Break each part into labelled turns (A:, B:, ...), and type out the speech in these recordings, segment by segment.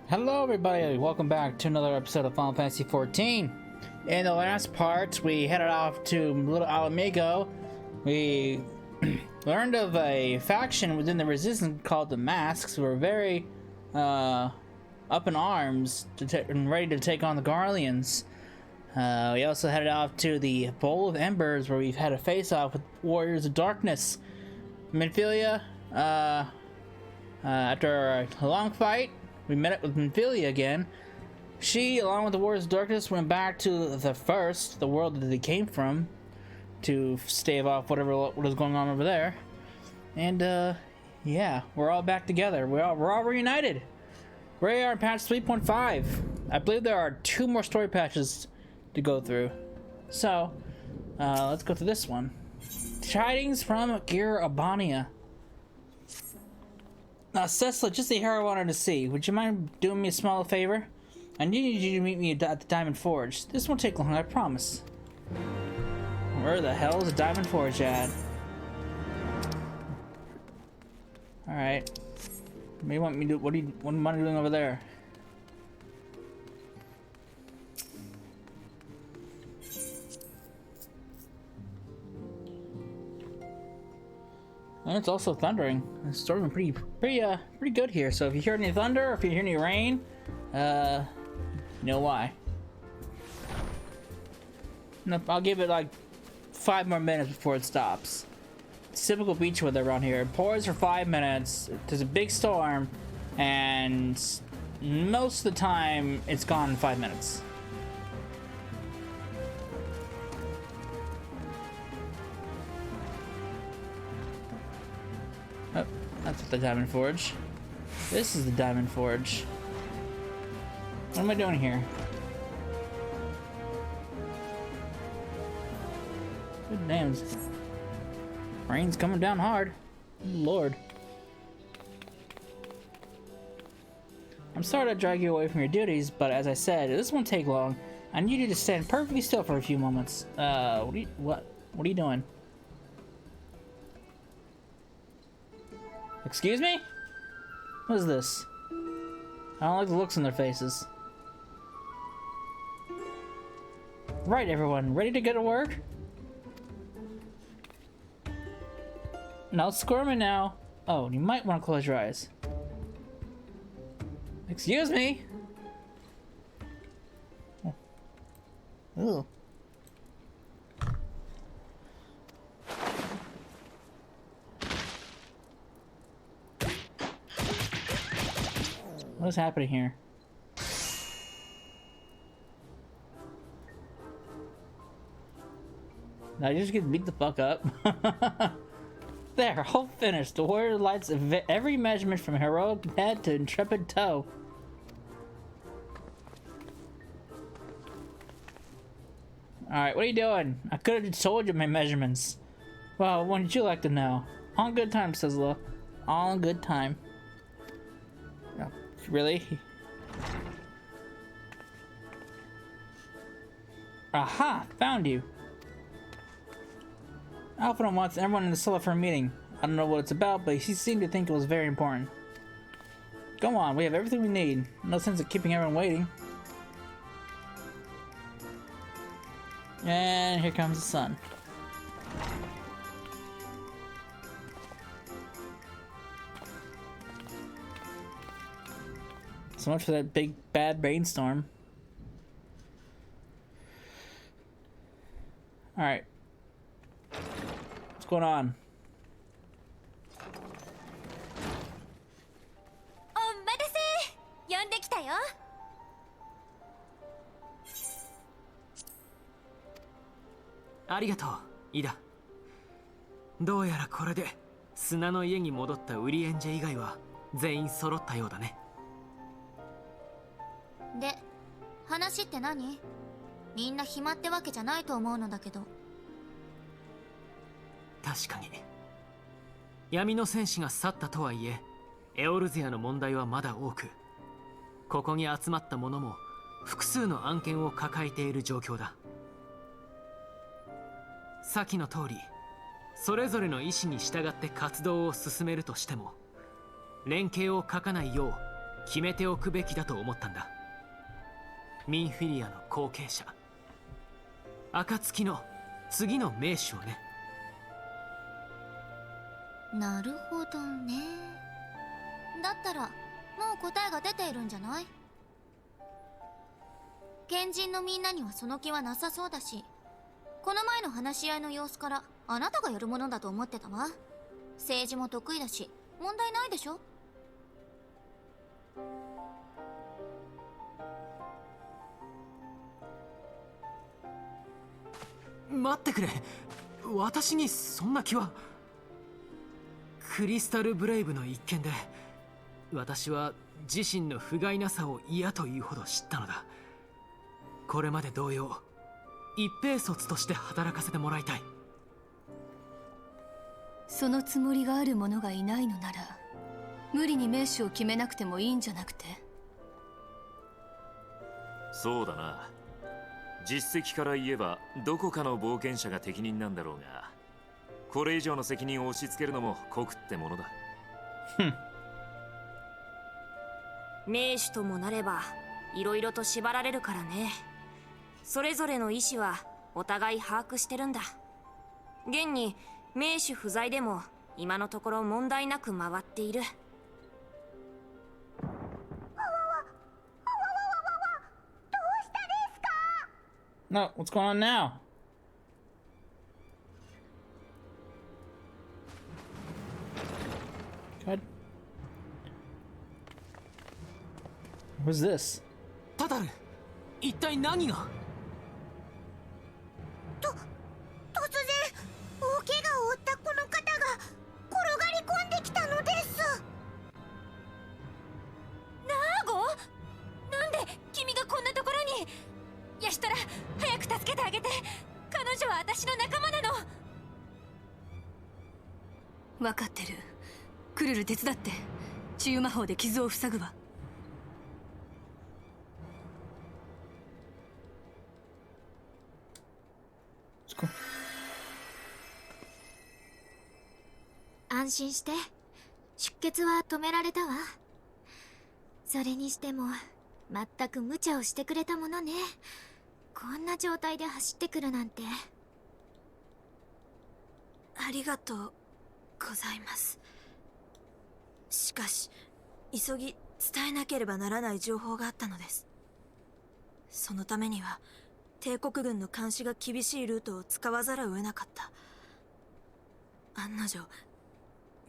A: Hello everybody, welcome back to another episode of Final Fantasy XIV. In the last part, we headed off to Little Alamigo. We learned of a faction within the Resistance called the Masks, who were very up in arms and ready to take on the Garleans. We also headed off to the Bowl of Embers, where we've had a face-off with Warriors of Darkness. Minfilia, after a long fight, we met up with Minfilia again. She, along with the Warriors of Darkness, went back to the world that they came from, to stave off what was going on over there. And yeah, we're all back together. We're all reunited. We are in patch 3.5. I believe there are 2 more story patches to go through. So, let's go through this one. Tidings from Gir Abania. Cecily, just the hero I wanted to see. Would you mind doing me a small favor? I need you to meet me at the Diamond Forge. This won't take long, I promise. Where the hell is the Diamond Forge at? Alright. What do you want me to do? What am I doing over there? And it's also thundering. It's storming pretty good here. So if you hear any thunder, or if you hear any rain, you know why. Nope, I'll give it like 5 more minutes before it stops. It's typical beach weather around here. It pours for 5 minutes. There's a big storm, and most of the time it's gone in 5 minutes. Oh, that's the Diamond Forge. This is the Diamond Forge. What am I doing here? Good damn. Rain's coming down hard. Lord. I'm sorry to drag you away from your duties, but as I said, this won't take long. I need you to stand perfectly still for a few moments. What are you doing? Excuse me? What is this? I don't like the looks on their faces. Right, everyone, ready to go to work? No squirming now. Oh, you might want to close your eyes. Excuse me? Oh. Ew. What is happening here? Now you just get beat the fuck up. There, all finished. The warrior lights every measurement from heroic head to intrepid toe. Alright, what are you doing? I could have told you my measurements. Well, what would you like to know? All in good time, Sizzler. All in good time. Oh, really? Aha! Found you. Alpha wants everyone in the cellar for a meeting. I don't know what it's about, but he seemed to think it was very important. Go on, we have everything we need. No sense of keeping everyone waiting. And here comes the sun. So much for that big bad rainstorm. Alright. What's going on?
B: Arigatou, Ida. どうやらこれで砂の家に戻ったウリエンジェ以外は全員揃ったようだね。
C: で、話って何？みんな暇ってわけじゃないと思うのだけど。
B: 確かに。闇の戦士が去ったとはいえ、エオルゼアの問題はまだ多く、ここに集まった者も複数の案件を抱えている状況だ。先の通り、それぞれの意思に従って活動を進めるとしても、連携を欠かないよう決めておくべきだと思ったんだ。ミンフィリアの後継者、暁の次の名手をね。
C: なるほどね。だったらもう答えが出ているんじゃない？賢人のみんなにはその気はなさそうだし、この前の話し合いの様子からあなたがやるものだと思ってたわ。政治も得意だし問題ないでしょ。
B: 待ってくれ、私にそんな気は。クリスタルブレイブの一件で私は自身の不甲斐なさを嫌というほど知ったのだ。これまで同様、一兵卒として働かせてもらいたい。
D: そのつもりがある者がいないのなら、無理に名手を決めなくてもいいんじゃなくて？
E: そうだな。実績から言えばどこかの冒険者が適任なんだろうが、これ以上の責任を押し付けるのも酷ってものだ。
F: 名手ともなればいろいろと縛られるからね。それぞれの意思はお互い把握してるんだ。現に名手不在でも今のところ問題なく回っている。
A: No, what's going on now? God. What's this?
B: タタル、一体何が？
C: 突然大怪我を負ったこの方が転がり込んできたのです。ナーゴ？なんで君がこんなところに？ヤシトラ、早く助けてあげて。彼女は私の仲間なの。
D: 分かってる。クルル手伝って。治癒魔法で傷を塞ぐわ。
C: 安心して、出血は止められたわ。それにしても全く無茶をしてくれたものね。こんな状態で走ってくるなんて。
G: ありがとうございます。しかし急ぎ伝えなければならない情報があったのです。そのためには帝国軍の監視が厳しいルートを使わざるを得なかった。案の定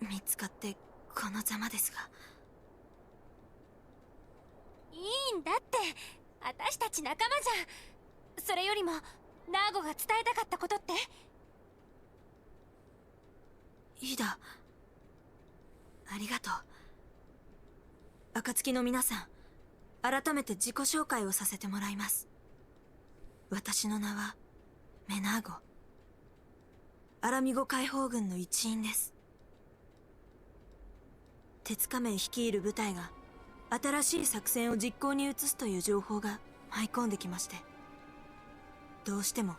G: 見つかってこのざまですが。
C: いいんだって、私たち仲間じゃん。それよりもナーゴが伝えたかったことって？
G: いいだ、ありがとう。暁の皆さん、改めて自己紹介をさせてもらいます。私の名はメナーゴ、アラミゴ解放軍の一員です。鉄仮面率いる部隊が新しい作戦を実行に移すという情報が舞い込んできまして、どうしても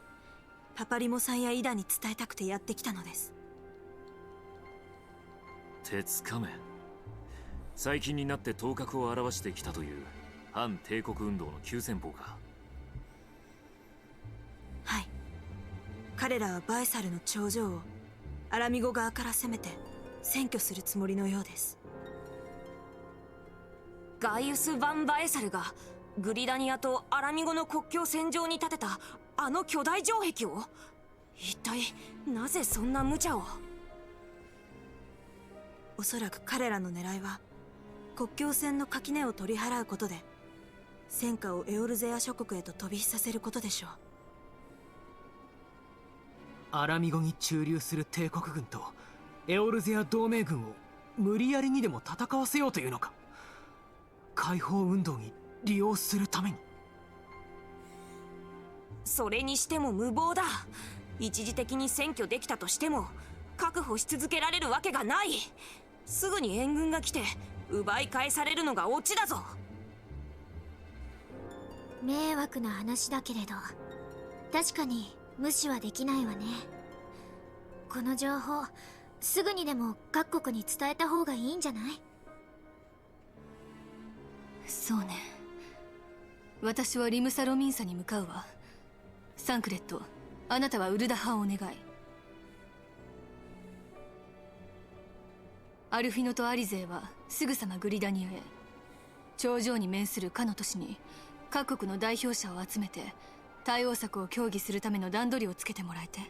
G: パパリモさんやイダに伝えたくてやってきたのです。
E: 鉄仮面、最近になって頭角を現してきたという反帝国運動の急先鋒か。
G: はい、彼らはバイサルの頂上をアラミゴ側から攻めて占拠するつもりのようです。
F: ガイウス・ヴァン・バエサルがグリダニアとアラミゴの国境線上に建てたあの巨大城壁を？一体なぜそんな無茶を？
G: おそらく彼らの狙いは国境線の垣根を取り払うことで戦火をエオルゼア諸国へと飛び火させることでしょう。
B: アラミゴに駐留する帝国軍とエオルゼア同盟軍を無理やりにでも戦わせようというのか？解放運動に利用するために。
F: それにしても無謀だ。一時的に占拠できたとしても確保し続けられるわけがない。すぐに援軍が来て奪い返されるのがオチだぞ。
C: 迷惑な話だけれど、確かに無視はできないわね。この情報すぐにでも各国に伝えた方がいいんじゃない？
D: そうね。私はリムサロミンサに向かうわ。サンクレット、あなたはウルダ派をお願い。アルフィノとアリゼーはすぐさまグリダニアへ。頂上に面するかの都市に各国の代表者を集めて対応策を協議するための段取りをつけてもらえて。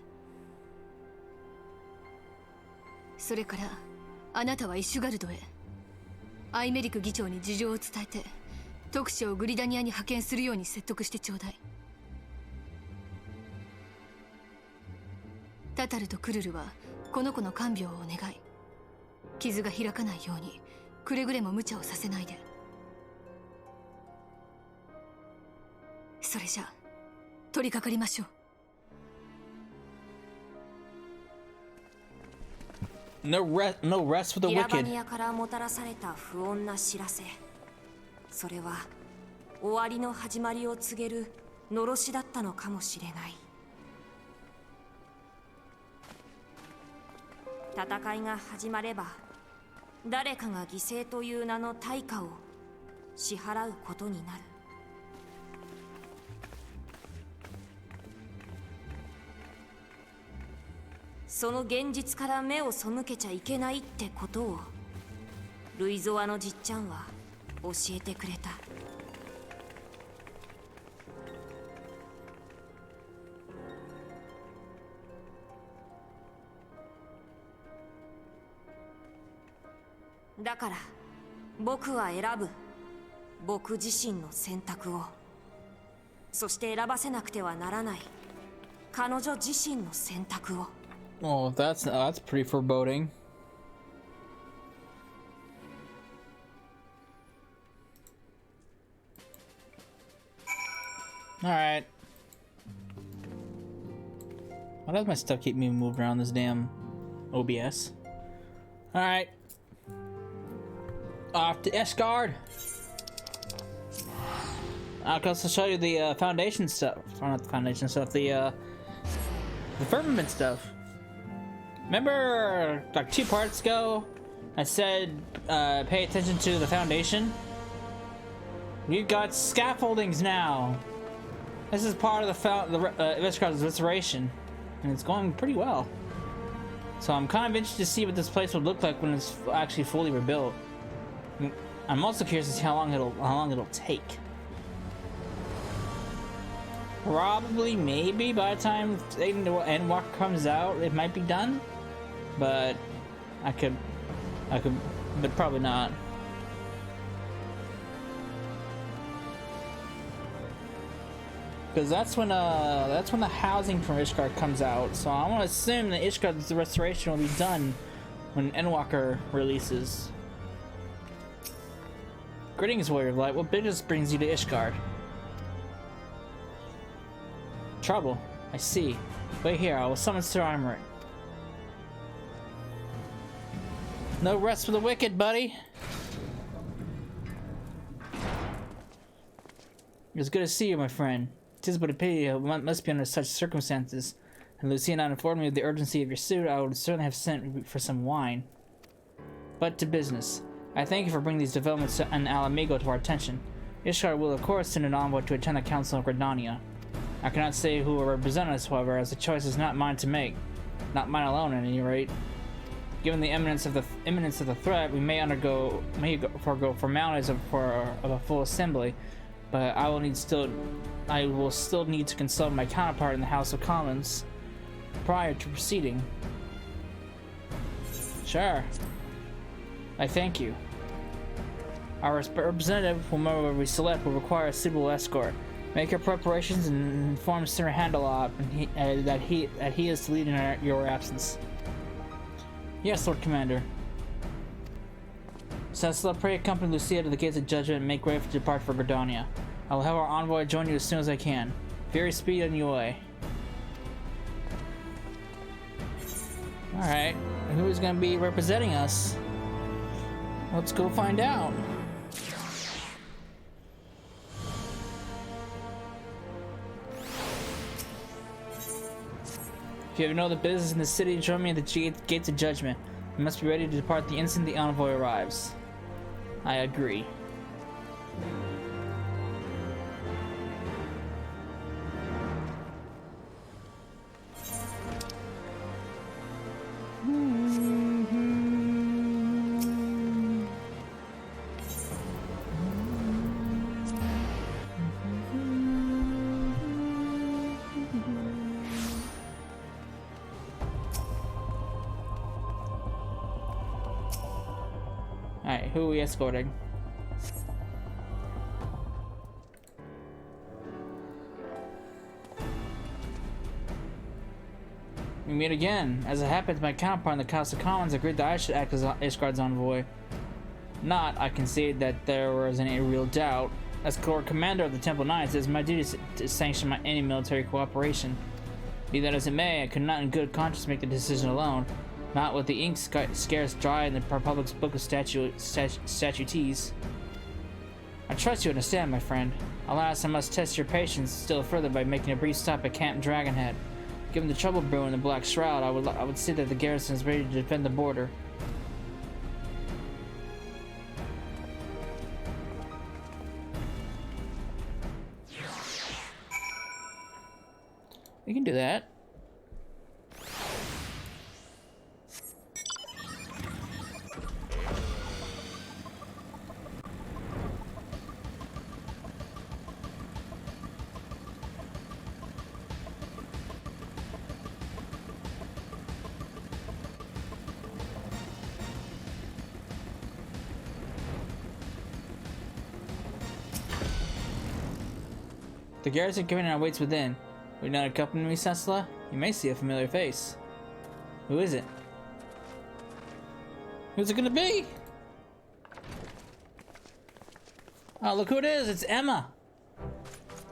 D: それからあなたはイシュガルドへ。アイメリク議長に事情を伝えて特使をグリダニアに派遣するように説得してちょうだい。タタルとクルルはこの子の看病をお願い。傷が開かないようにくれぐれも無茶をさせないで。それじゃ取り掛かりましょう。
A: No rest for the
F: イラバ
A: wicked.
F: ニアからもたらされた不穏な知らせ。それは終わりの始まりを告げるのろしだったのかもしれない。戦いが始まれば誰かが犠牲という名の対価を支払うことになる。その現実から目を背けちゃいけないってことをルイゾアのじっちゃんは教えてくれた。だから僕は選ぶ。僕自身の選択を。そして選ばせなくてはならない彼女自身の選択を。
A: Oh, that's pretty foreboding. All right. Why does my stuff keep me moved around this damn OBS? All right. Off to Ishgard. I'll also show you the foundation stuff. Or not the foundation stuff. The firmament stuff. Remember, like 2 parts ago, I said pay attention to the foundation? We've got scaffoldings now. This is part of the Ishgard's restoration, and it's going pretty well. So I'm kind of interested to see what this place would look like when it's actually fully rebuilt. I'm also curious to see how long it'll take. Probably, maybe by the time Endwalker comes out, it might be done. But I could, but probably not. Because that's when the housing for Ishgard comes out. So I want to assume that Ishgard's restoration will be done when Endwalker releases. Greetings, Warrior of Light. What business brings you to Ishgard? Trouble. I see. Wait here. I will summon Sir Armoret. No rest for the wicked, buddy. It's good to see you, my friend. 'Tis but a pity it must be under such circumstances. Had Lucia not informed me of the urgency of your suit, I would certainly have sent for some wine. But to business. I thank you for bringing these developments in Alamigo to our attention. Ishgard will of course send an envoy to attend the Council of Gridania. I cannot say who will represent us, however, as the choice is not mine to make. Not mine alone, at any rate. Given the imminence of the threat, we may forego formalities of a full assembly, but I will still need to consult my counterpart in the House of Commons prior to proceeding. Sure. I thank you. Our representative, whomever we select, will require a suitable escort. Make your preparations and inform Sir Handelop that he is to lead in your absence. Yes, Lord Commander. Cecil, pray accompany Lucia to the gates of judgment and make ready to depart for Gridania. I will have our envoy join you as soon as I can. Very speed on your way. Alright, who is going to be representing us? Let's go find out. If you have no other business in the city, join me at the gates of judgment. You must be ready to depart the instant the envoy arrives. I agree. Alright, who are we escorting? We meet again. As it happens, my counterpart in the House of Commons agreed that I should act as Ishgard's envoy. Not, I concede that there was any real doubt. As Lord Commander of the Temple Knights, it is my duty to sanction any military cooperation. Be that as it may, I could not in good conscience make the decision alone. Not with the ink scarce dry in the Republic's Book of Statutes. I trust you understand, my friend. Alas, I must test your patience still further by making a brief stop at Camp Dragonhead. Given the trouble brewing in the Black Shroud, I would say that the garrison is ready to defend the border. We can do that. The garrison commander waits within. Will you not accompany me, Cecila? You may see a familiar face. Who is it? Who's it gonna be? Oh, look who it is! It's Emma!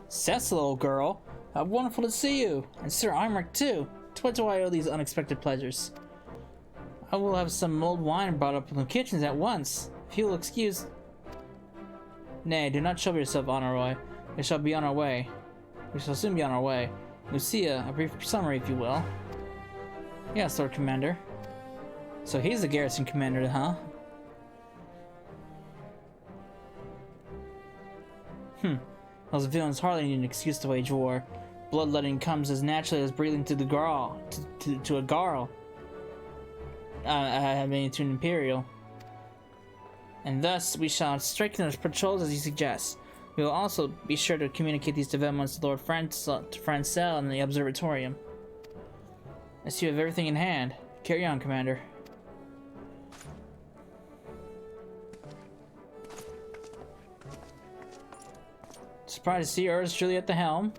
A: Cecila, old girl. How wonderful to see you! And Sir Imric, too! To what do I owe these unexpected pleasures? I will have some mulled wine brought up from the kitchens at once. If you will excuse... Nay, do not trouble yourself, Honorroy. We shall be on our way. We shall soon be on our way. Lucia, a brief summary, if you will. Yes, Lord Commander. So he's the garrison commander, huh? Those villains hardly need an excuse to wage war. Bloodletting comes as naturally as breathing to the Garl, to a Garl. I mean, to an Imperial. And thus, we shall strengthen our patrols as you suggest. We will also be sure to communicate these developments to Lord Francel in the Observatorium. I see you have everything in hand. Carry on, Commander. Surprised to see yours truly at the helm.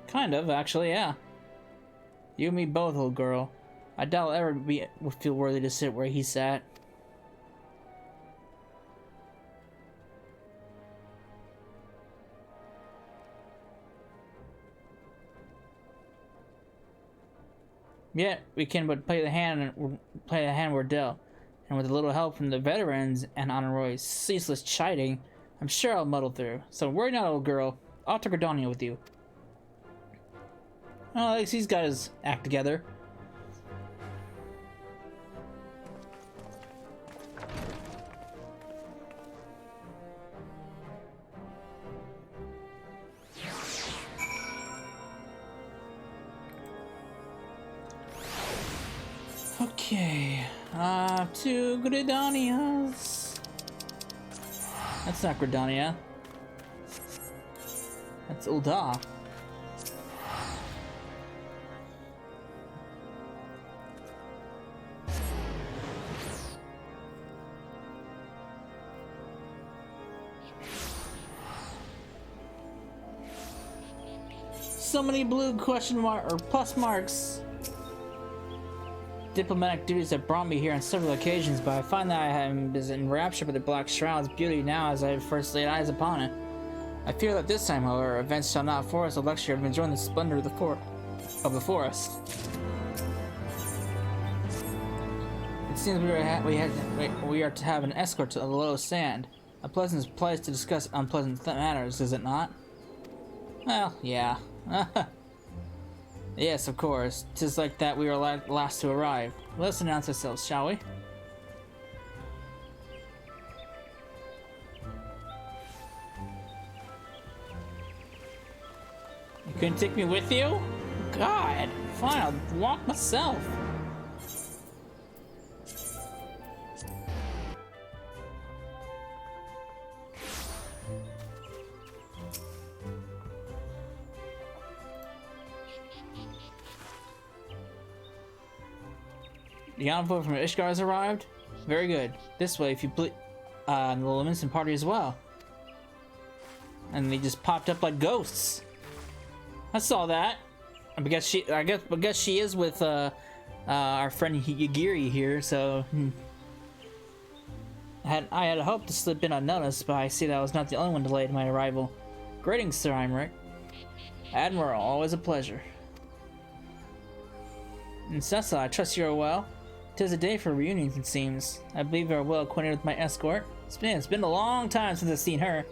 A: Kind of, actually, yeah. You and me both, old girl. I doubt I'll ever feel worthy to sit where he sat. Yet we can but play the hand we're dealt, and with a little help from the veterans and Honorroy's ceaseless chiding, I'm sure I'll muddle through. So worry not, old girl. Off to Gridania with you. Oh, at least he's got his act together. Okay, to Gridania's. That's not Gridania. That's Ul'dah. So many blue question mark or plus marks. Diplomatic duties have brought me here on several occasions, but I find that I am as enraptured by the Black Shroud's beauty now as I first laid eyes upon it. I fear that this time, however, events shall not afford us a luxury of enjoying the splendor of the forest. It seems we are to have an escort to the low sand. A pleasant place to discuss unpleasant matters, is it not? Well, yeah. Yes, of course. 'Tis like that we are last to arrive. Let us announce ourselves, shall we? Can you take me with you? God, fine, I'll walk myself. The envoy from Ishgar has arrived. Very good. This way, if you please. And the Luminiscent party as well. And they just popped up like ghosts. I saw that. I guess she is with our friend Yagiri here. So I had hoped to slip in unnoticed, but I see that I was not the only one delayed in my arrival. Greetings, Sir Heinrich. Admiral, always a pleasure. And Cessa, I trust you are well. 'Tis a day for reunions, it seems. I believe you are well acquainted with my escort. It's been a long time since I've seen her.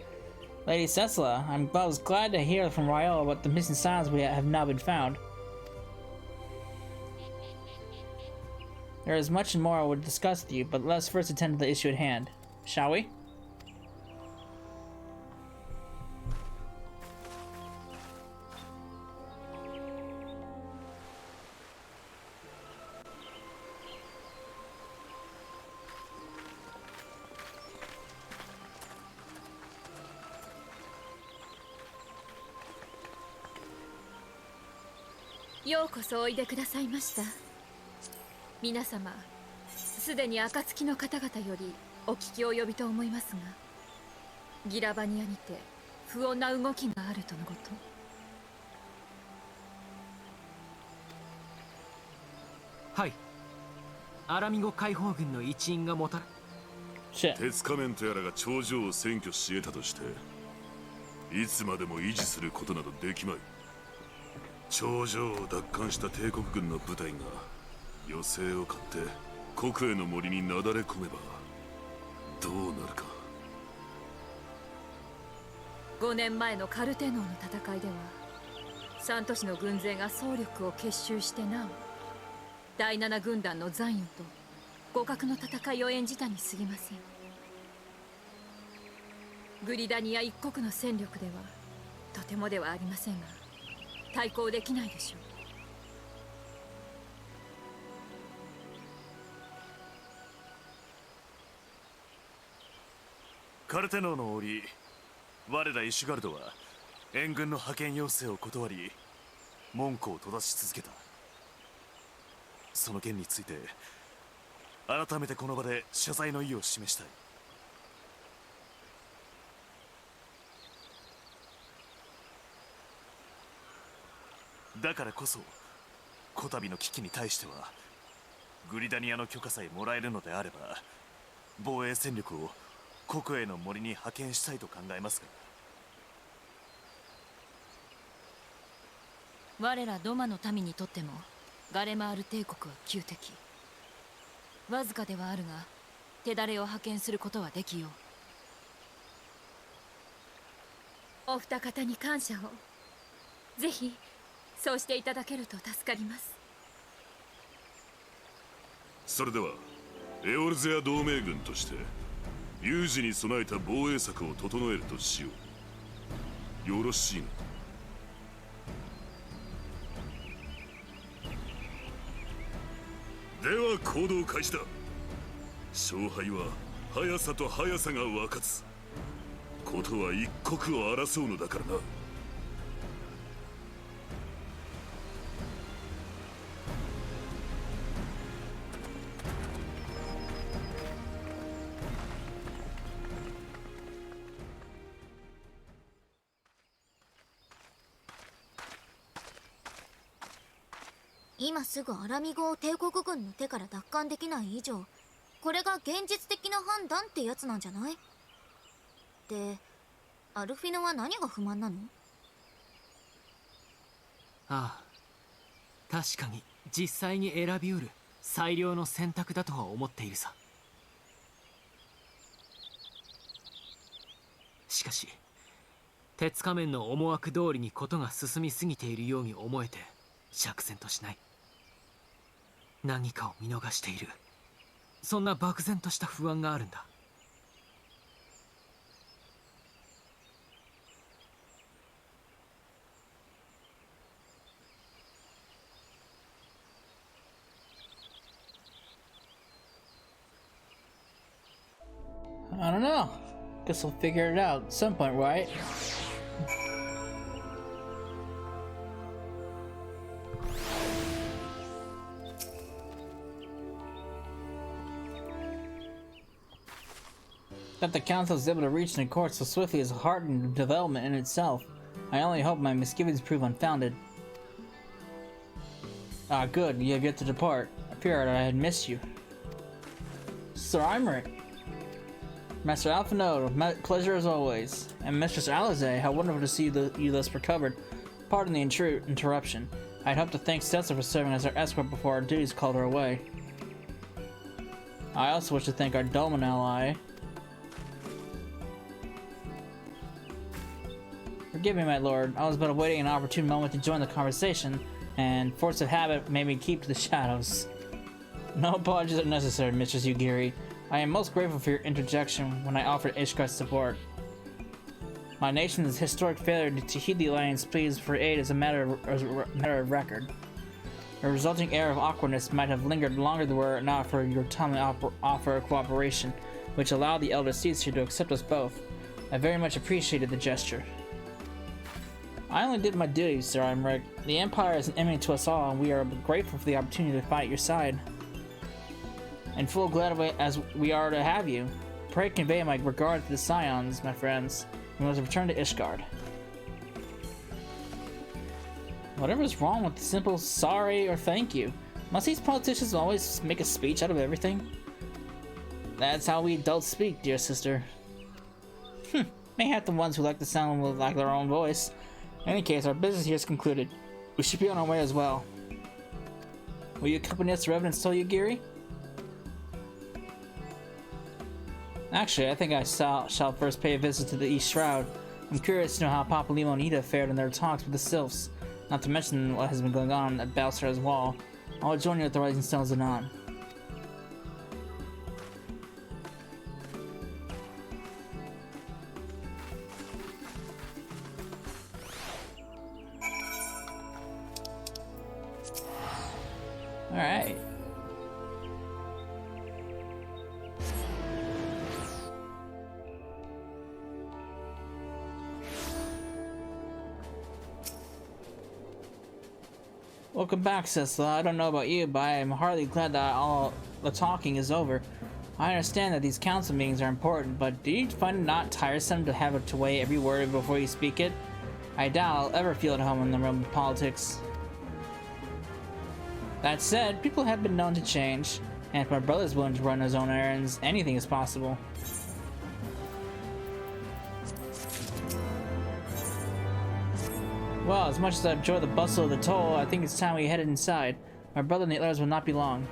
A: Lady Cecila, I was glad to hear from Rael about the missing signs we have now been found. There is much more I would discuss with you, but let us first attend to the issue at hand. Shall we?
D: ようこそおいでくださいました。皆様、すでに暁の方々よりお聞き及びと思いますが、ギラバニアにて不穏な動きがあるとのこと。
B: はい。アラミゴ解放軍の一員がもた
H: 鉄仮面とやらが頂上を占拠し得たとして、いつまでも維持することなどできまい。頂上を奪還した帝国軍の部隊が余勢を買って国営の森になだれ込めばどうなるか。
D: 5年前のカルテノーの戦いでは3都市の軍勢が総力を結集してなお第7軍団の残余と互角の戦いを演じたに過ぎません。グリダニア一国の戦力ではとてもではありませんが対抗できないでしょう。
I: カルテノーの折、我らイシュガルドは援軍の派遣要請を断り門戸を閉ざし続けた。その件について改めてこの場で謝罪の意を示したい。だからこそこたびの危機に対してはグリダニアの許可さえもらえるのであれば防衛戦力を国営の森に派遣したいと考えます
D: が、我らドマの民にとってもガレマール帝国は旧敵。わずかではあるが手だれを派遣することはできよう。お二方に感謝を。ぜひそうしていただけると助かります。
H: それではエオルゼア同盟軍として有事に備えた防衛策を整えるとしよう。よろしいな。では行動開始だ。勝敗は速さと速さが分かつ。ことは一国を争うのだからな。
C: 今すぐアラミゴを帝国軍の手から奪還できない以上、これが現実的な判断ってやつなんじゃない？で、アルフィノは何が不満なの？
B: ああ、確かに実際に選びうる最良の選択だとは思っているさ。しかし鉄仮面の思惑通りにことが進みすぎているように思えて釈然としない。何かを見逃している、そんな漠然とした不安があるんだ。
A: don't know. Guess we'll figure it out at some point, right? That the Council is able to reach the court so swiftly is a heartening development in itself. I only hope my misgivings prove unfounded. Ah, good, you have yet to depart. I feared I had missed you. Sir Imric. Master Alphinaud, pleasure as always. And Mistress Alize, how wonderful to see you thus recovered. Pardon the interruption. I had hoped to thank Setzer for serving as our escort before our duties called her away. I also wish to thank our Dolmen ally. Forgive me, my lord. I was but awaiting an opportune moment to join the conversation, and force of habit made me keep to the shadows. No apologies are necessary, Mistress Yugiri. I am most grateful for your interjection when I offered Ishkar's support. My nation's historic failure to heed the Alliance pleas for aid is a matter of record. A resulting air of awkwardness might have lingered longer were it not for your timely offer of cooperation, which allowed the Elder Seedseer to accept us both. I very much appreciated the gesture. I only did my duty, Sir Imric. The Empire is an enemy to us all, and we are grateful for the opportunity to fight at your side. And full glad of it as we are to have you. Pray convey my regard to the Scions, my friends. We must return to Ishgard. Whatever's wrong with the simple sorry or thank you? Must these politicians always make a speech out of everything? That's how we adults speak, dear sister. Mayhap the ones who like to sound like their own voice. In any case, our business here is concluded. We should be on our way as well. Will you accompany us to Revenant's Soul, Yugiri? Actually, I think I shall first pay a visit to the East Shroud. I'm curious to know how Papa Limo and Ida fared in their talks with the Sylphs, not to mention what has been going on at Balsar's Wall. I'll join you at the Rising Stones anon. Alright. Welcome back, Sisla. I don't know about you, but I am heartily glad that all the talking is over. I understand that these council meetings are important, but do you find it not tiresome to have to weigh every word before you speak it? I doubt I'll ever feel at home in the realm of politics. That said, people have been known to change, and if my brother's willing to run his own errands, anything is possible. Well, as much as I enjoy the bustle of the toll, I think it's time we headed inside. My brother and the others will not be long.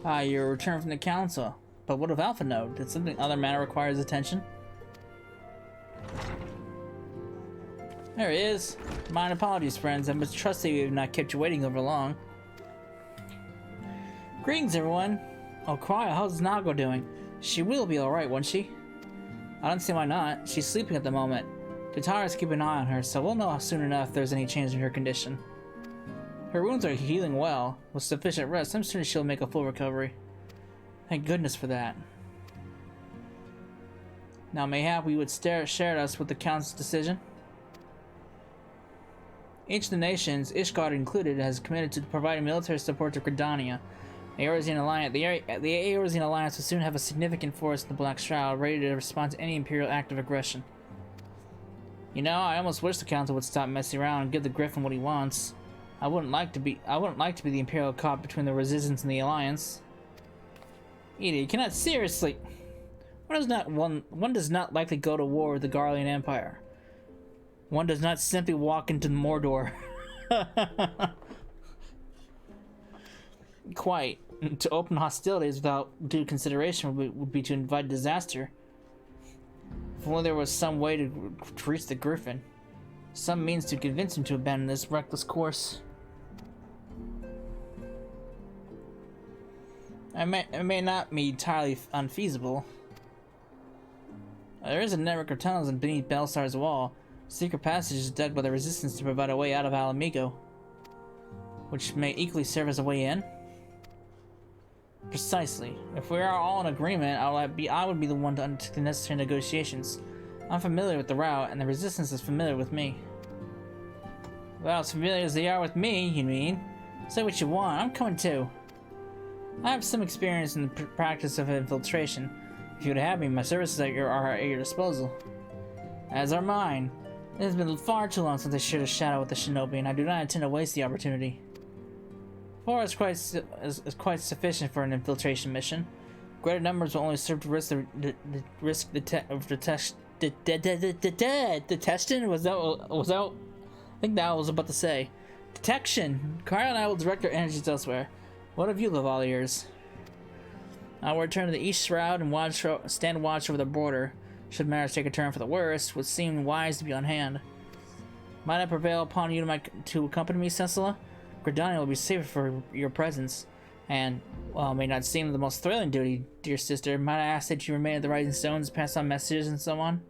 A: Ah, you're returned from the council. But what of Alphinaud? Did something other matter requires attention? There he is. My apologies, friends. I must trust that we have not kept you waiting over long. Greetings, everyone. Oh, Crya, how's Nago doing? She will be alright, won't she? I don't see why not. She's sleeping at the moment. Tatara's keeping an eye on her, so we'll know soon enough if there's any change in her condition. Her wounds are healing well. With sufficient rest, I'm certain she'll make a full recovery. Thank goodness for that. Now mayhap we would share us with the Council's decision. Each of the nations, Ishgard included, has committed to providing military support to Gridania. The Eorzean Alliance will soon have a significant force in the Black Shroud, ready to respond to any Imperial act of aggression. You know, I almost wish the Council would stop messing around and give the Griffin what he wants. I wouldn't like to be the Imperial cop between the Resistance and the Alliance. Ida, you cannot seriously. One does not likely go to war with the Garlean Empire. One does not simply walk into Mordor. Quite. To open hostilities without due consideration would be to invite disaster. If only there was some way to reach the Griffin. Some means to convince him to abandon this reckless course. It may not be entirely unfeasible. There is a network of tunnels beneath Belsar's wall. Secret passages dug by the resistance to provide a way out of Alamigo, which may equally serve as a way in. Precisely. If we are all in agreement, I would be the one to undertake the necessary negotiations. I'm familiar with the route, and the resistance is familiar with me. Well, as familiar as they are with me, you mean? Say what you want, I'm coming too. I have some experience in the practice of infiltration. If you would have me, my services are at your disposal. As are mine. It has been far too long since I shared a shadow with the shinobi, and I do not intend to waste the opportunity. 4 is quite sufficient for an infiltration mission. Greater numbers will only serve to risk detection. Was that? I think that was about to say. Detection. Kyle and I will direct our energies elsewhere. What of you, Lavaliers? I will return to the East Shroud and stand watch over the border. Should matters take a turn for the worse, it would seem wise to be on hand. Might I prevail upon you to accompany me, Cecila? Gridania will be safer for your presence. And, while it may not seem the most thrilling duty, dear sister, might I ask that you remain at the Rising Stones, pass on messages and so on?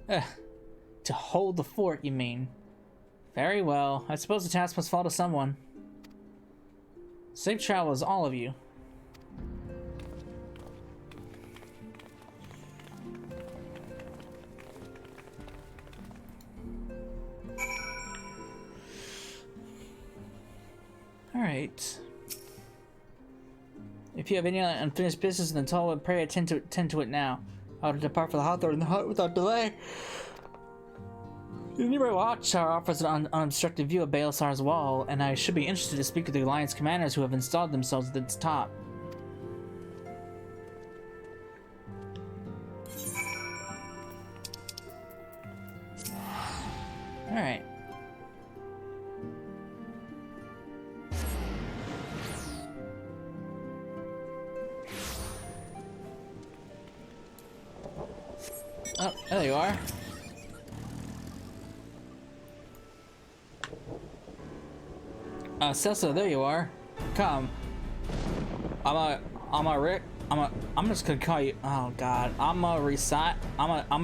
A: To hold the fort, you mean? Very well. I suppose the task must fall to someone. Safe travels, all of you. Alright. If you have any unfinished business in the tunnel, pray attend to it now. I will depart for the Hawthorne hut without delay. The nearby watchtower offers an unobstructed view of Baelsar's wall, and I should be interested to speak with the Alliance commanders who have installed themselves at its top. Alright. Oh, there you are. Cecil, there you are. Come. I'm just gonna call you. Oh God. I'm a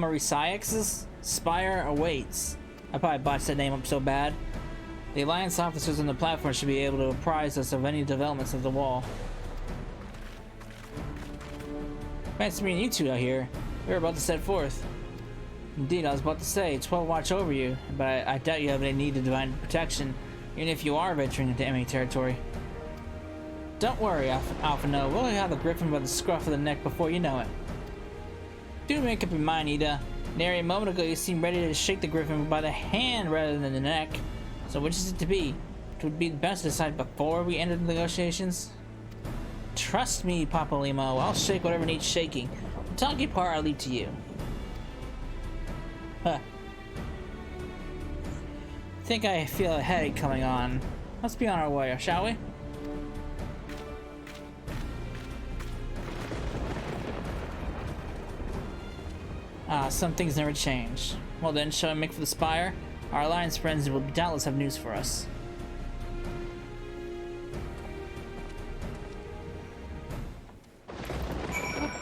A: Resciex's Spire awaits. I probably botched that name up so bad. The Alliance officers on the platform should be able to apprise us of any developments of the wall. Fancy meeting you two out here. We're about to set forth. Indeed, I was about to say, 12 watch over you, but I doubt you have any need of divine protection, even if you are venturing into enemy territory. Don't worry, Alphino, we'll have the Griffin by the scruff of the neck before you know it. Do make up your mind, Ida. Nary a moment ago you seemed ready to shake the Griffin by the hand rather than the neck. So which is it to be? It would be best to decide before we enter the negotiations? Trust me, Papalimo, I'll shake whatever needs shaking. The talking part I'll leave to you. Huh. Think I feel a headache coming on. Let's be on our way, shall we? Some things never change. Well then, shall we make for the Spire? Our Alliance friends will doubtless have news for us.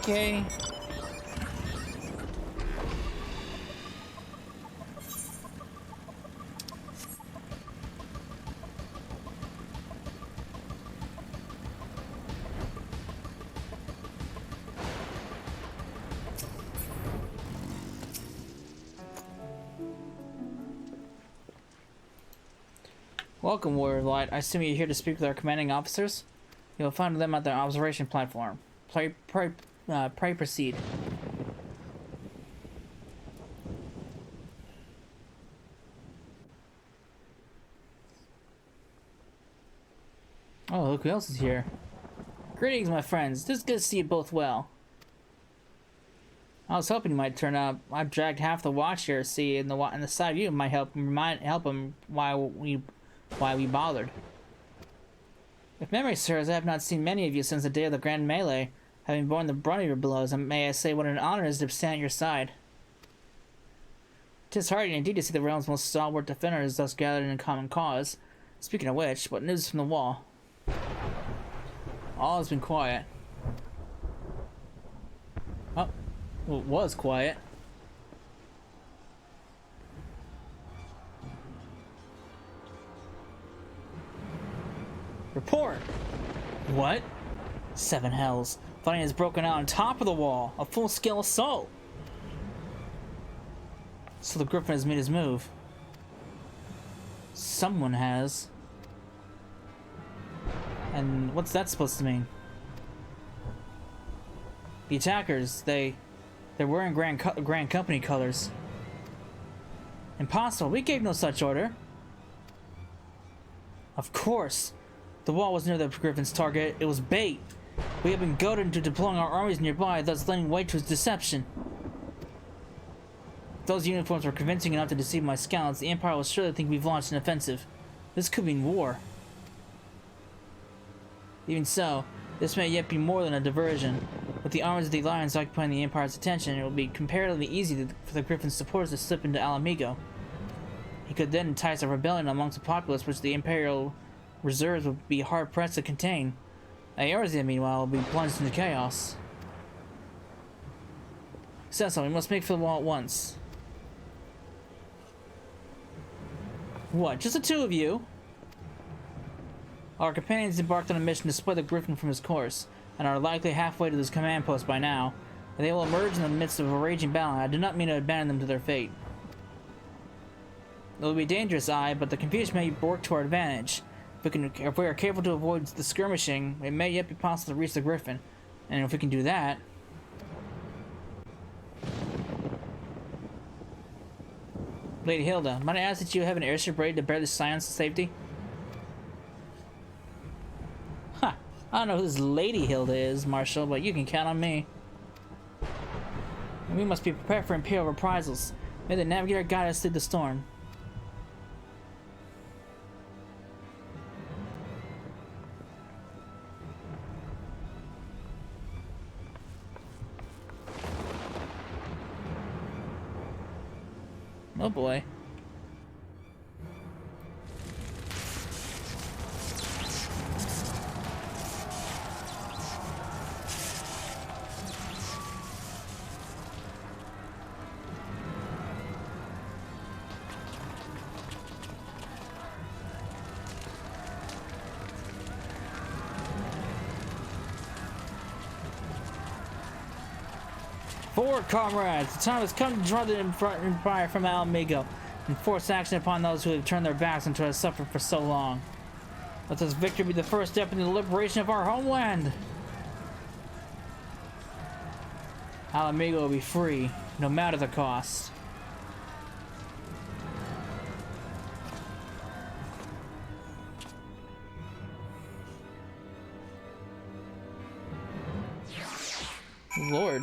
A: Okay. Welcome, Warrior of Light. I assume you're here to speak with our commanding officers? You'll find them at their observation platform. Pray proceed. Oh, look who else is here. Greetings, my friends. It's good to see you both well. I was hoping you might turn up. I've dragged half the watch here. See, in the side of you might help him why we bothered. If memory serves, I have not seen many of you since the day of the Grand Melee. Having borne the brunt of your blows, and may I say what an honor it is to stand at your side. 'Tis heartening indeed to see the realm's most stalwart defenders thus gathered in a common cause. Speaking of which, what news from the wall? All has been quiet. Oh, well, it was quiet. Report! What? Seven hells. Fighting has broken out on top of the wall. A full-scale assault. So the Griffin has made his move. Someone has. And what's that supposed to mean? The attackers, they're wearing Grand Company colors. Impossible. We gave no such order. Of course. The wall was near the Griffin's target. It was bait. We have been goaded into deploying our armies nearby, thus laying way to his deception. If those uniforms were convincing enough to deceive my scouts, the Empire will surely think we've launched an offensive. This could mean war. Even so, this may yet be more than a diversion. With the armies of the Alliance occupying the Empire's attention, it will be comparatively easy for the Griffin's supporters to slip into Alamigo. He could then entice a rebellion amongst the populace which the Imperial reserves would be hard-pressed to contain. Eorzea, meanwhile, will be plunged into chaos. Cecil, we must make for the wall at once. What, just the two of you? Our companions embarked on a mission to split the Griffin from his course, and are likely halfway to this command post by now. They will emerge in the midst of a raging battle, and I do not mean to abandon them to their fate. It will be dangerous, but the confusion may work to our advantage. If we are careful to avoid the skirmishing, it may yet be possible to reach the Griffin. And if we can do that... Lady Hilda, might I ask that you have an airship ready to bear the science to safety? Ha! I don't know who this Lady Hilda is, Marshal, but you can count on me. And we must be prepared for Imperial reprisals. May the Navigator guide us through the storm. Oh boy. Forward, comrades! The time has come to draw the Empire from Alamigo and force action upon those who have turned their backs and tried to suffer for so long. Let this victory be the first step in the liberation of our homeland! Alamigo will be free, no matter the cost. Lord.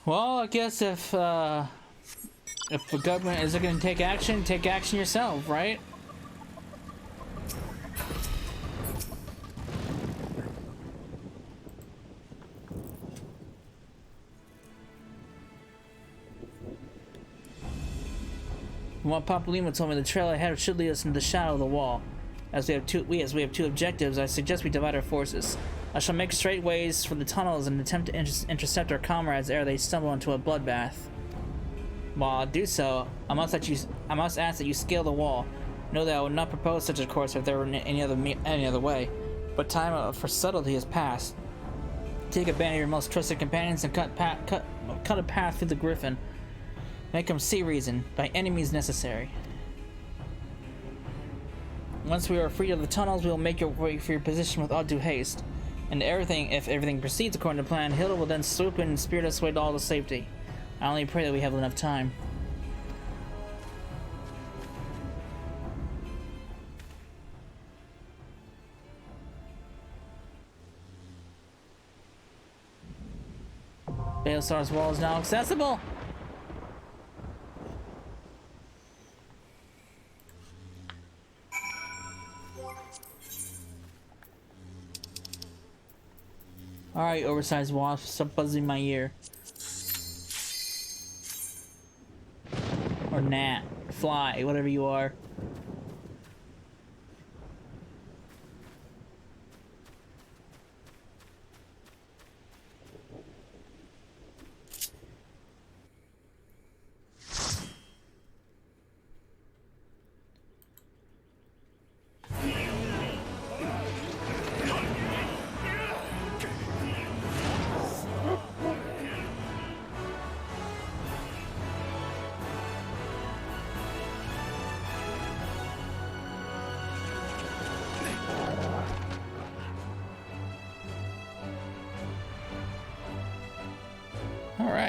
A: Well, I guess if the government isn't going to take action yourself, right? From what Papa Lima told me, the trail ahead should lead us into the shadow of the wall. As we have two objectives, I suggest we divide our forces. I shall make straight ways for the tunnels and attempt to intercept our comrades ere they stumble into a bloodbath. While I do so, I must ask that you scale the wall. Know that I would not propose such a course if there were any other way. But time for subtlety has passed. Take advantage of your most trusted companions and cut a path through the Griffin. Make them see reason, by any means necessary. Once we are free of the tunnels, we will make your way for your position with all due haste. And if everything proceeds according to plan, Hilda will then swoop in and spirit us away to all to safety. I only pray that we have enough time. Baelsar's wall is now accessible! Alright, oversized wasp, stop buzzing my ear. Or gnat, fly, whatever you are.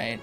A: right.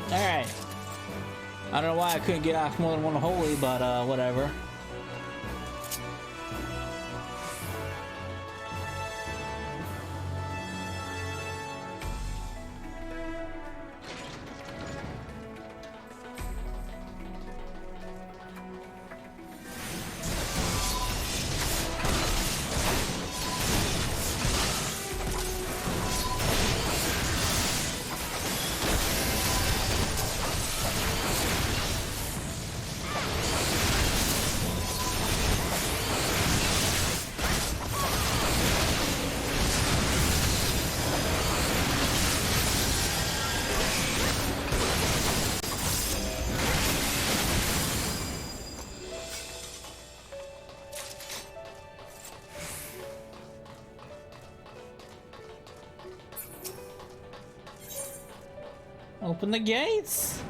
A: Alright. I don't know why I couldn't get off more than one holy, but whatever. Open the gates!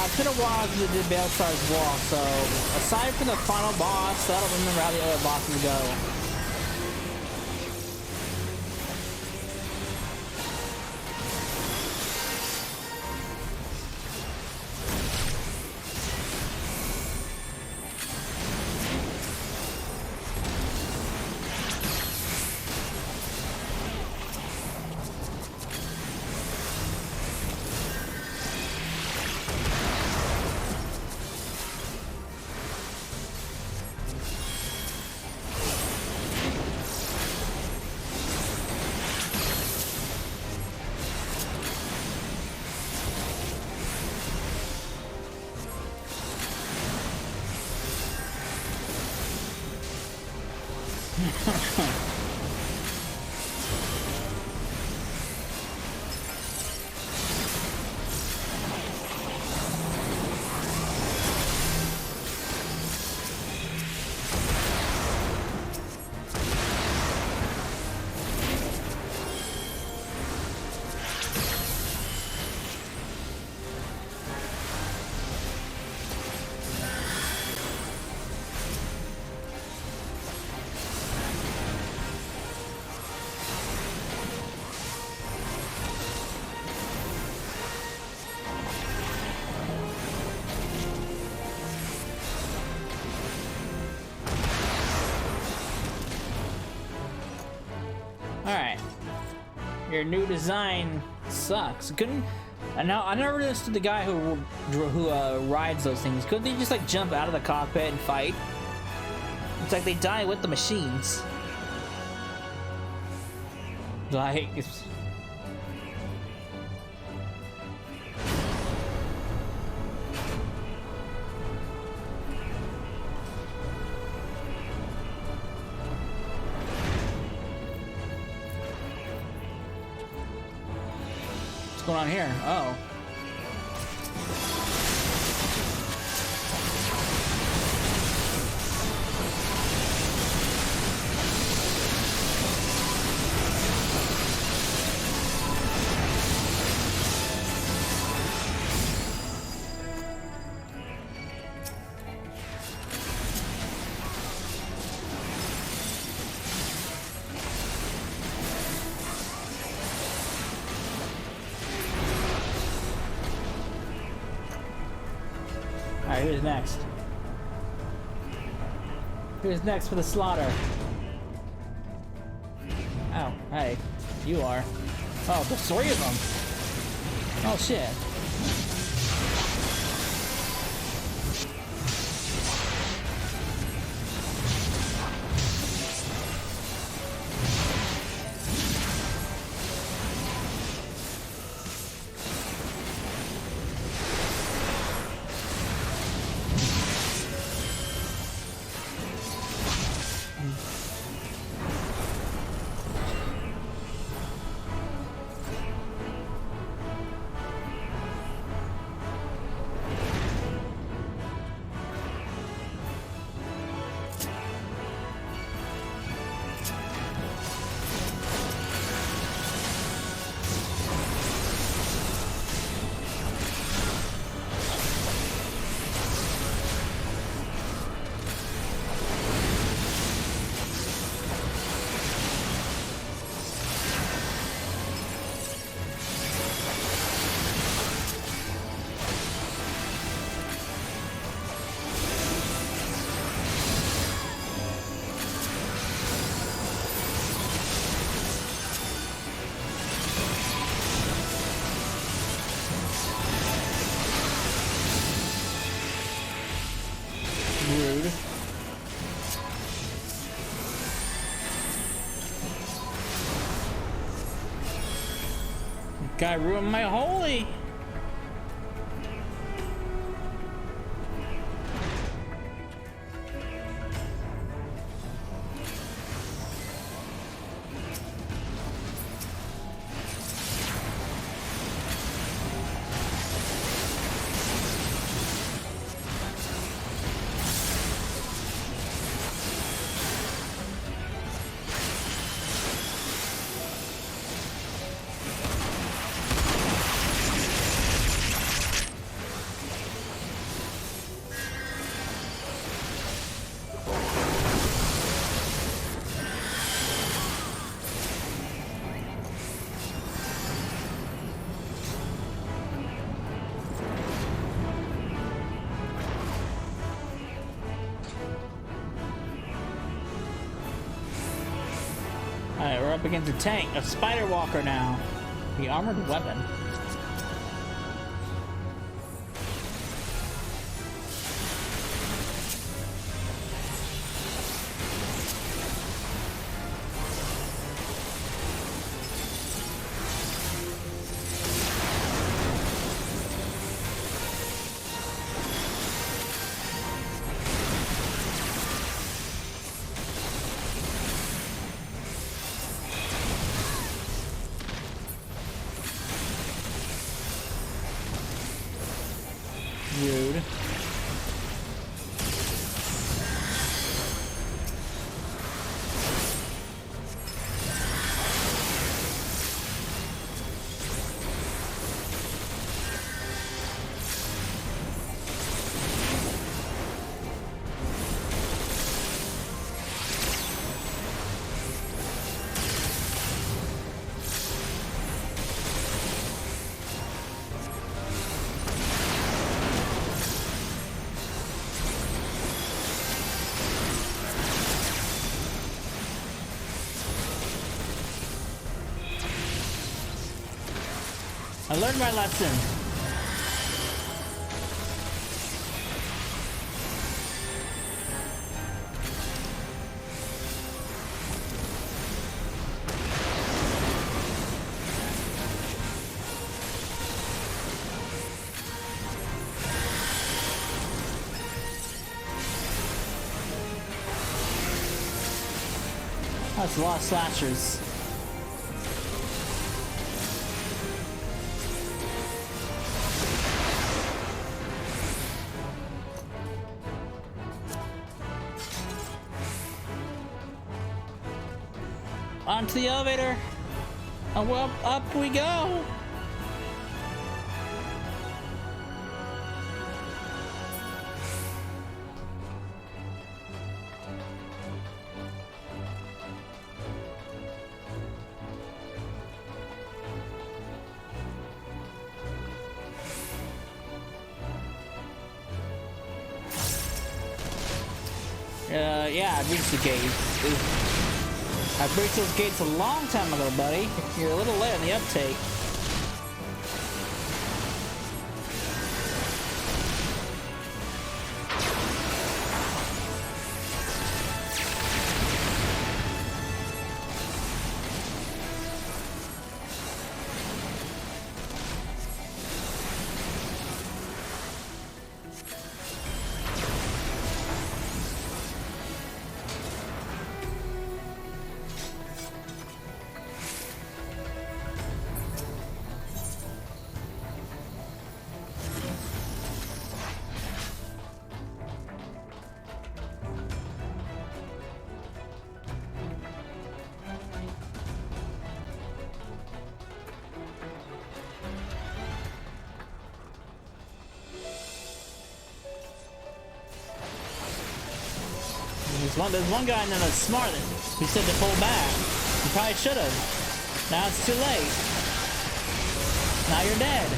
A: It's been a while since I did Balthazar's Wall, so aside from the final boss, I don't remember how the other bosses go. Your new design sucks. Couldn't. I never understood the guy who rides those things. Couldn't they just like jump out of the cockpit and fight? It's like they die with the machines. Like. What's going on here? Oh. Alright, who's next? Who's next for the slaughter? Oh, hey. You are. Oh, there's 3 of them. Oh, shit. Rude. Guy ruined my holy. Alright, we're up against a tank, a spider walker now. The armored weapon. I learned my lesson. That's a lot of slashers. Onto the elevator. And well, up we go. Yeah, I reached the gate. I breached those gates a long time ago, buddy. You're a little late on the uptake. There's one guy in there that's smart who said to pull back. You probably should have. Now it's too late. Now you're dead.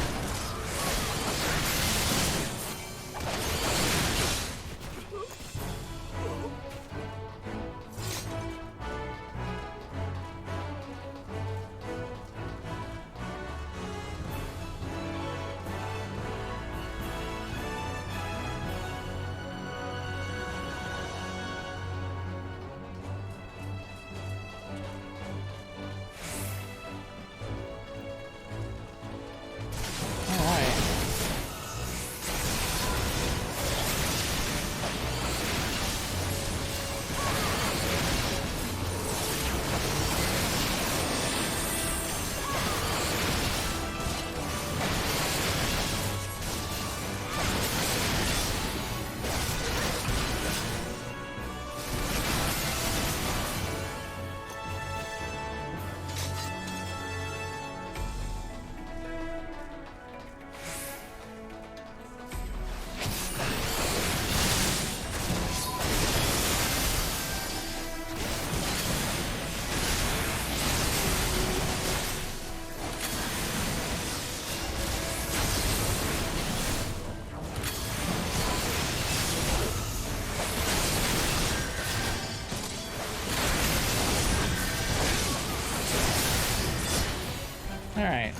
A: Alright.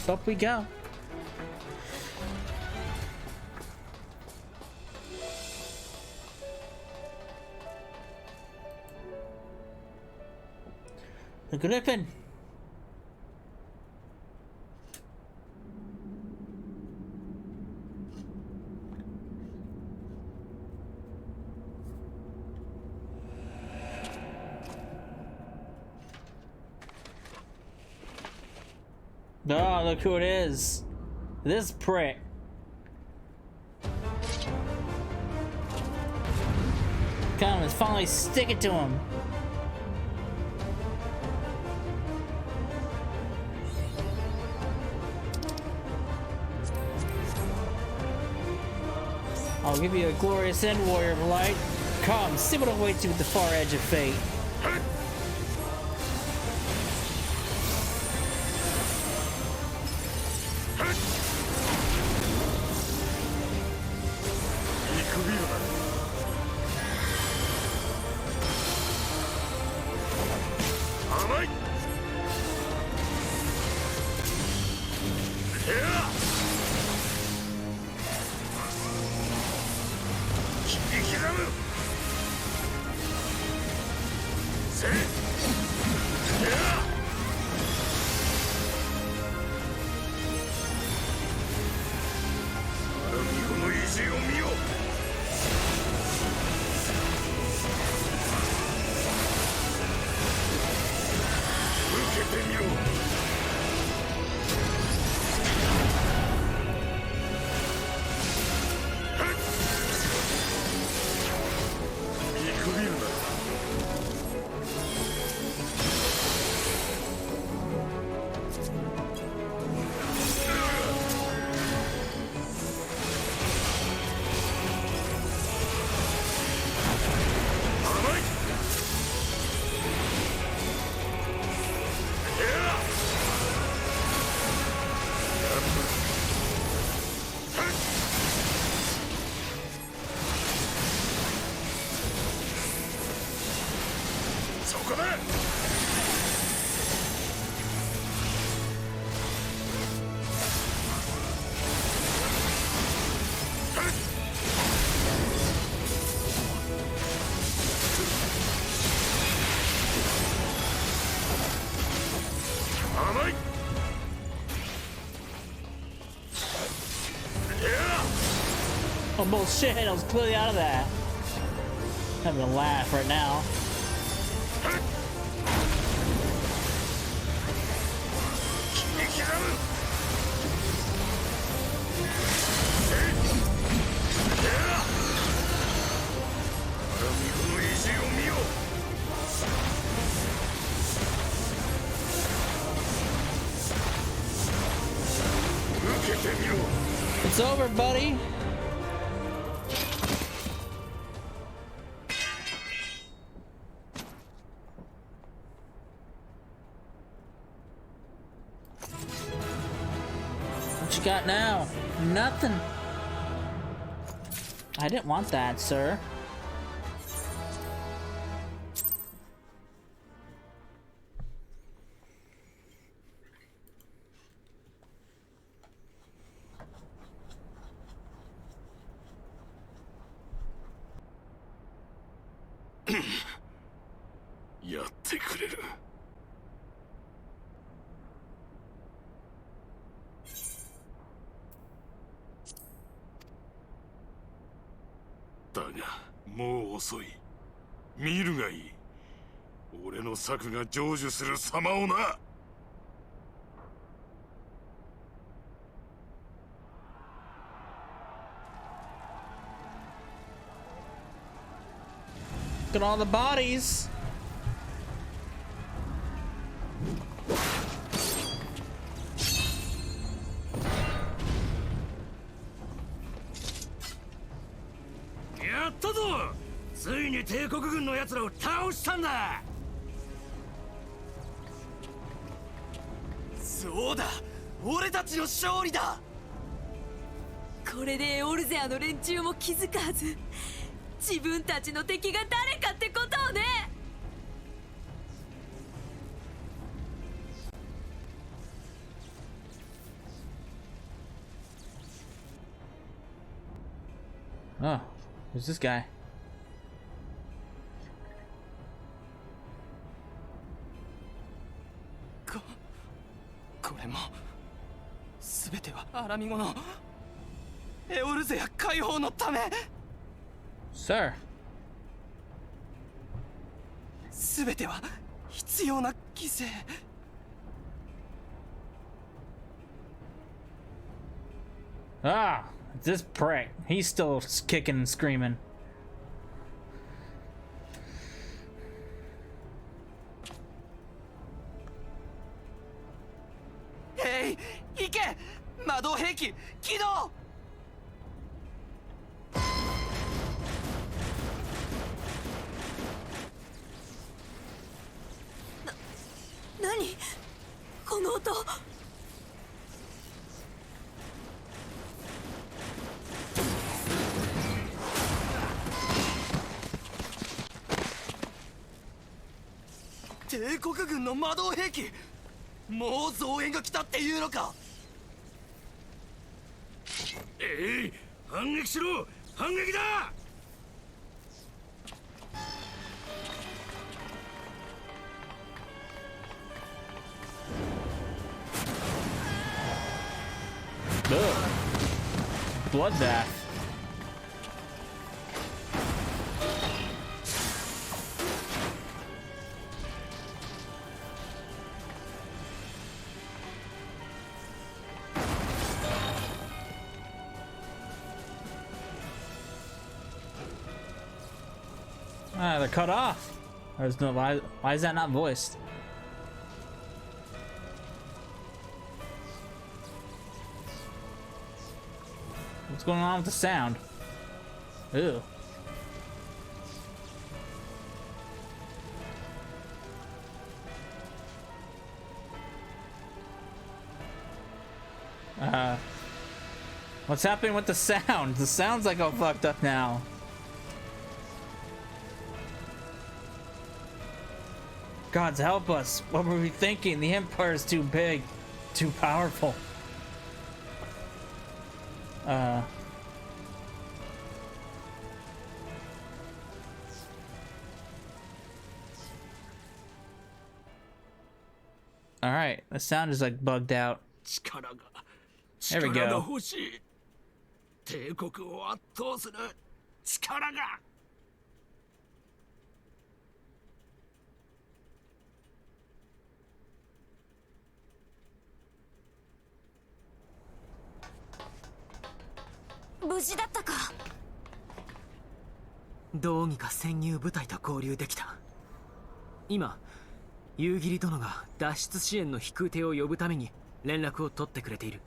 A: Up we go. The Griffin. Oh, look who it is. This prick. Come on, let's finally stick it to him. I'll give you a glorious end, warrior of light. Come, see what awaits you at the far edge of fate. Oh bullshit, I was clearly out of that. Having a laugh right now. It's over, buddy. What you got now? Nothing. I didn't want that, sir.
H: やってくれる。だがもう遅い。見るがいい。俺の策が成就する様をな。
A: Look at all the bodies.
J: やったぞ！ついに帝国軍の奴らを倒したんだ。
B: そうだ、俺たちの勝利だ。
G: これでエオルゼアの連中も気づくはず。自分たちの敵が誰かってことをね。
A: Oh, who's this guy?
B: これも全てはアラミゴのエオルゼア解放のため。
A: Sir.
B: 全ては必要な犠牲。
A: Ah, it's this prick. He's still kicking and screaming.
B: Hey, 行け！魔導兵器起動！
G: 何？この音。
B: 帝国軍の魔導兵器、もう増援が来たっていうのか。
J: 反撃しろ！反撃だ！
A: bloodbath. Ah, they're cut off. There's no why is that not voiced? What's going on with the sound? Ew. What's happening with the sound? The sound's like all fucked up now. Gods help us. What were we thinking? The Empire is too big, too powerful. Alright, the sound is like bugged out. There we go.
J: 帝国を圧倒する力が。
F: 無事だったか。
B: どうにか潜入部隊と合流できた。今夕霧殿が脱出支援の飛空艇を呼ぶために連絡を取ってくれている。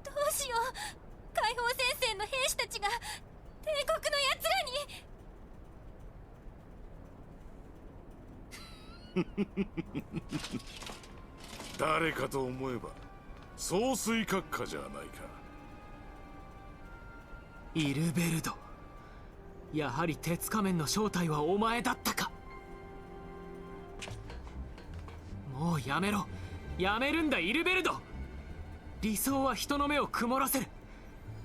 C: どうしよう。解放戦線の兵士たちが帝国の奴らに。
H: 誰かと思えば総帥閣下じゃないか。
B: イルベルド、やはり鉄仮面の正体はお前だったか。もうやめろ。やめるんだイルベルド。理想は人の目を曇らせる。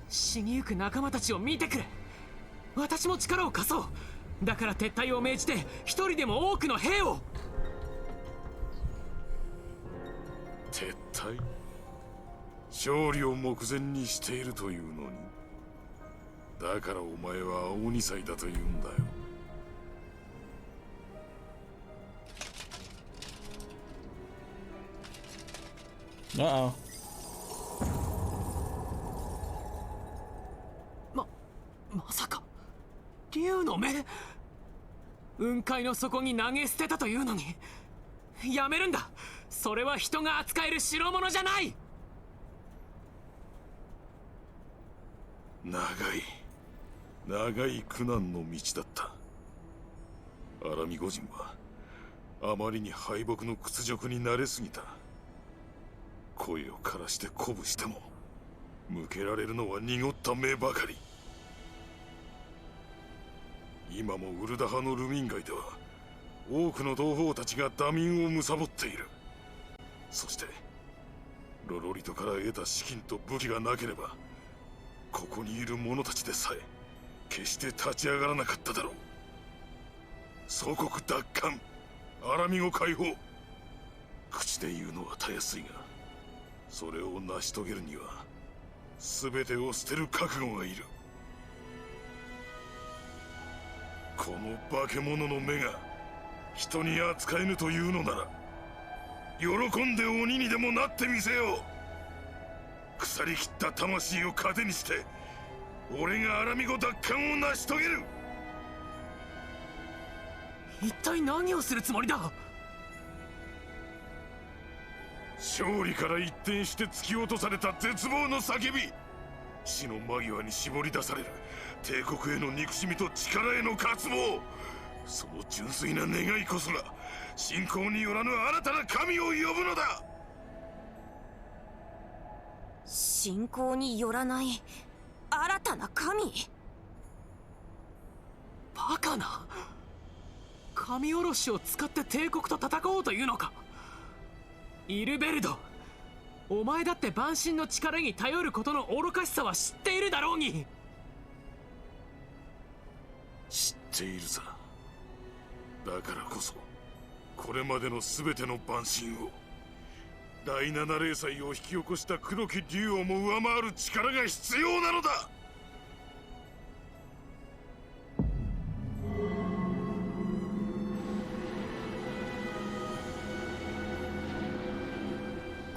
B: 死にゆく仲間たちを見てくれ。私も力を貸そう。だから撤退を命じて一人でも多くの兵を。
H: 撤退？勝利を目前にしているというのに。だからお前は青二歳だと言うんだよ。
A: Uh-oh.
B: まさか竜の目。雲海の底に投げ捨てたというのに。やめるんだ。それは人が扱える代物じゃない。
H: 長い苦難の道だった。アラミ御人はあまりに敗北の屈辱に慣れすぎた。声を枯らして鼓舞しても向けられるのは濁った目ばかり。今もウルダ派のルミン街では多くの同胞たちが打民を貪っている。そしてロロリトから得た資金と武器がなければここにいる者たちでさえ決して立ち上がらなかっただろう。祖国奪還、アラミゴ解放。口で言うのはたやすいが、それを成し遂げるには全てを捨てる覚悟がいる。この化け物の目が人に扱えぬというのなら喜んで鬼にでもなってみせよう。腐りきった魂を糧にして俺がアラミゴ奪還を成し遂げる。
B: 一体何をするつもりだ。
H: 勝利から一転して突き落とされた絶望の叫び。死の間際に絞り出される帝国への憎しみと力への渇望。その純粋な願いこそが信仰によらぬ新たな神を呼ぶのだ。
F: 信仰によらない新たな神。
B: バカな。神おろしを使って帝国と戦おうというのか。イルベルド、お前だって万神の力に頼ることの愚かしさは知っているだろうに。
H: 知っているさ。だからこそこれまでの全ての万神を第七霊祭を引き起こした黒き竜をも上回る力が必要なのだ。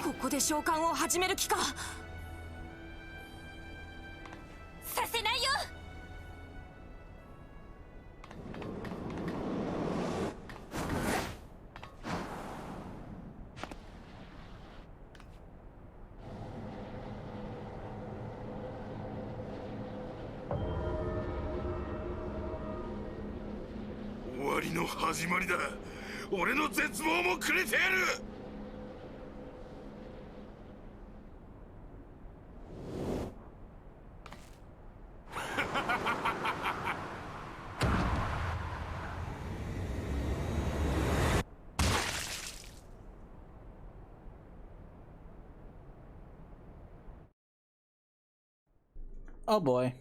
F: ここで召喚を始める気か。
C: させないよ。
H: 終わりの始まりだ。俺の絶望もくれてやる。
A: Oh boy.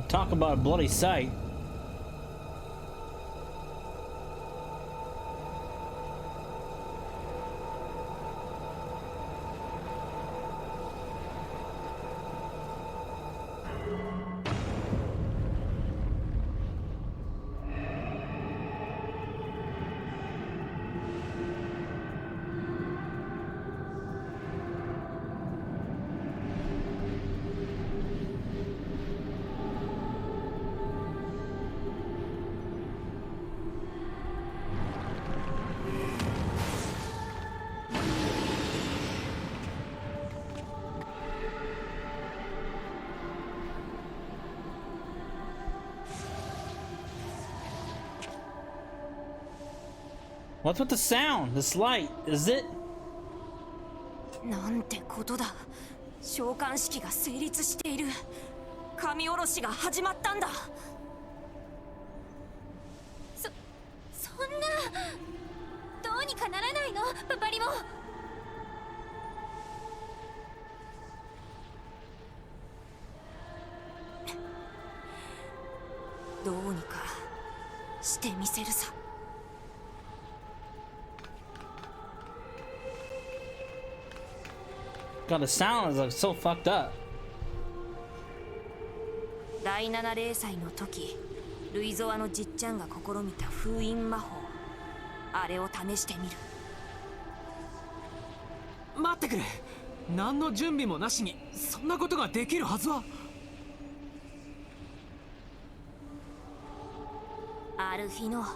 A: Talk about a bloody sight. What's with the sound? This light, is it?
F: なんてことだ。召喚式が成立している。神下ろしが始まったんだ。
C: そんな、どうにかならないの、パパリモ。
F: どうにかしてみせるさ。
A: God, the sound is like so fucked up.
F: 第七霊祭の時、ルイゾアのじっちゃんが試みた封印魔法、あれを試してみる。
B: 待ってくれ。何の準備もなしにそんなことができるはずは。
F: アルフィノ、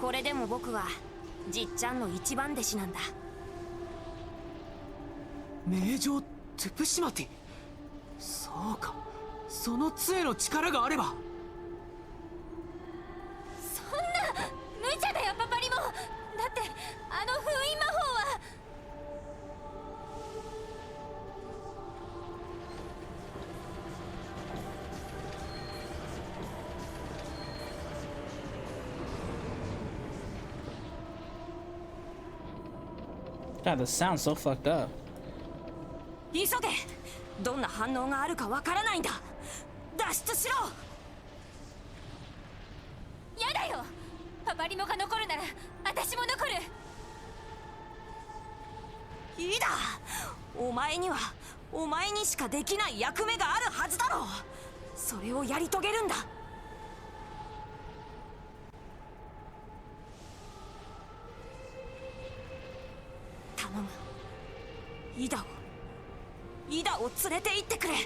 F: これでも僕はじっちゃんの一番弟子なんだ。
B: 名城トゥプシマティ。そうか、その杖の力があれば。
C: そんな無茶だよ、パパリモ。だってあの封印魔法は。
A: God, the sound's so fucked up.
F: 急げ。どんな反応があるかわからないんだ。脱出しろ。
C: やだよ。パパリモが残るなら私も残る。
F: いいだ。お前にはお前にしかできない役目があるはずだろう。それをやり遂げるんだ。頼む。イダを連れて行ってくれ。
C: や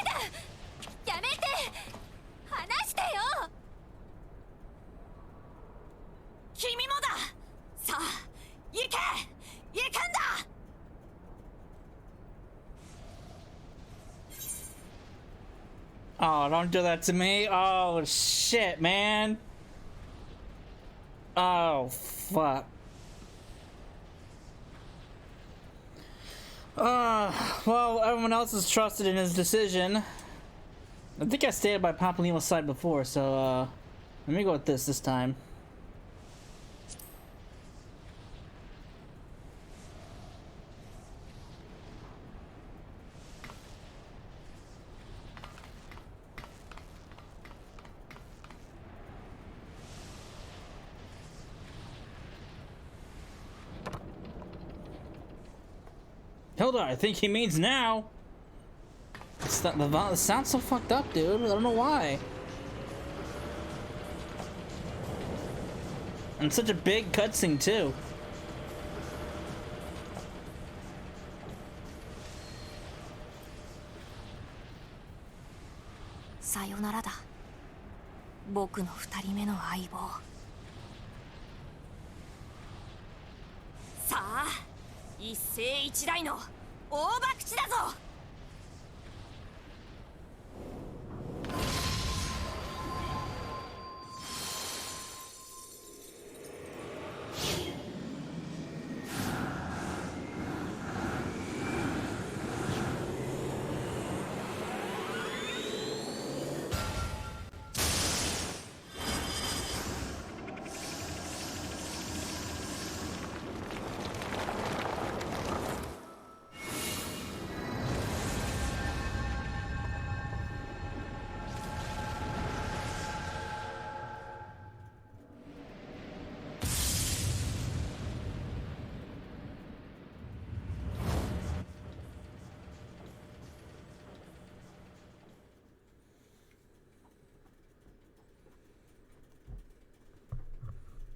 C: だ。やめて。離してよ。
F: 君もだ。さあ行け。行くんだ。
A: Oh, don't do that to me. Oh, shit, man. Oh, fuck. Well, everyone else is trusted in his decision. I think I stayed by Pampalimo's side before, so, let me go with this time. Hilda, I think he means now. It's not, the sound's so fucked up, dude. I don't know why. And such a big cutscene too.
F: Sayonara da. 僕の二人目の相棒。さあ、一世一代の大博打だぞ。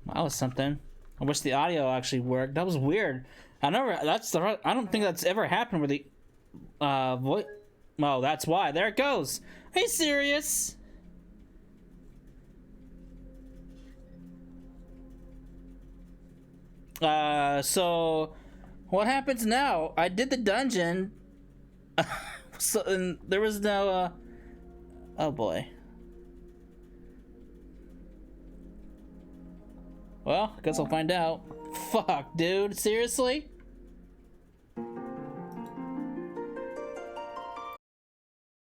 A: That was something. I wish the audio actually worked. That was weird. I don't think that's ever happened with the voice. Oh, that's why. There it goes. Are you serious? So what happens now? I did the dungeon. So and there was no oh boy. Well, I guess I'll find out. Fuck, dude. Seriously?